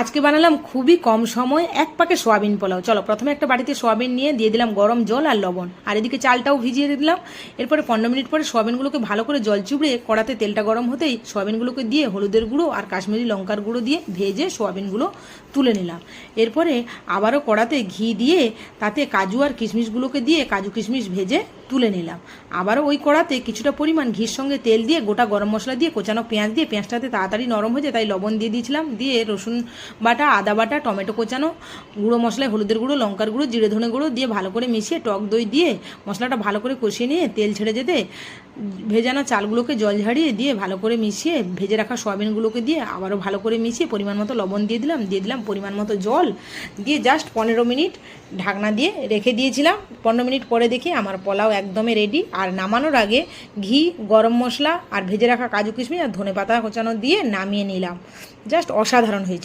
আজকে বানালাম খুবই কম সময় এক পাকে সোয়াবিন পোলাও। চলো প্রথমে একটা বাটিতে সোয়াবিন নিয়ে দিয়ে দিলাম গরম জল আর লবণ, আর এদিকে চালটাও ভিজিয়ে দিলাম। এরপরে 15 মিনিট পরে সোয়াবিনগুলোকে ভালো করে জল চুবড়ে কড়াতে তেলটা গরম হতেই সোয়াবিনগুলোকে দিয়ে হলুদের গুঁড়ো আর কাশ্মীরি লঙ্কার গুঁড়ো দিয়ে ভেজে সোয়াবিনগুলো তুলে নিলাম। এরপরে আবারও কড়াতে ঘি দিয়ে তাতে কাজু আর কিশমিশগুলোকে দিয়ে কাজু কিশমিশ ভেজে তুলে নিলাম। আবারও ওই কড়াতে কিছুটা পরিমাণ ঘির সঙ্গে তেল দিয়ে গোটা গরম মশলা দিয়ে কোচানো পেঁয়াজ দিয়ে পেঁয়াজটাতে তাড়াতাড়ি নরম হয়ে যায় তাই লবণ দিয়ে দিয়েছিলাম, দিয়ে রসুন বাটা, আদা বাটা, টমেটো কোচানো, গুঁড়ো মশলায় হলুদের গুঁড়ো, লঙ্কার গুঁড়ো, জিরে ধনে গুঁড়ো দিয়ে ভালো করে মিশিয়ে টক দই দিয়ে মশলাটা ভালো করে কষিয়ে নিয়ে তেল ছেড়ে যেতে ভেজানো চালগুলোকে জল ঝাড়িয়ে দিয়ে ভালো করে মিশিয়ে ভেজে রাখা সয়াবিনগুলোকে দিয়ে আবারও ভালো করে মিশিয়ে পরিমাণ মতো লবণ দিয়ে দিলাম পরিমাণ মতো জল দিয়ে জাস্ট 15 মিনিট ঢাকনা দিয়ে রেখে দিয়েছিলাম। 15 মিনিট পরে দেখি আমার পোলাও একদমই রেডি। আর নামানোর আগে ঘি, গরম মশলা আর ভেজে রাখা কাজু কিশমিশ আর ধনেপাতা কোচানো দিয়ে নামিয়ে নিলাম। জাস্ট অসাধারণ হয়েছিল।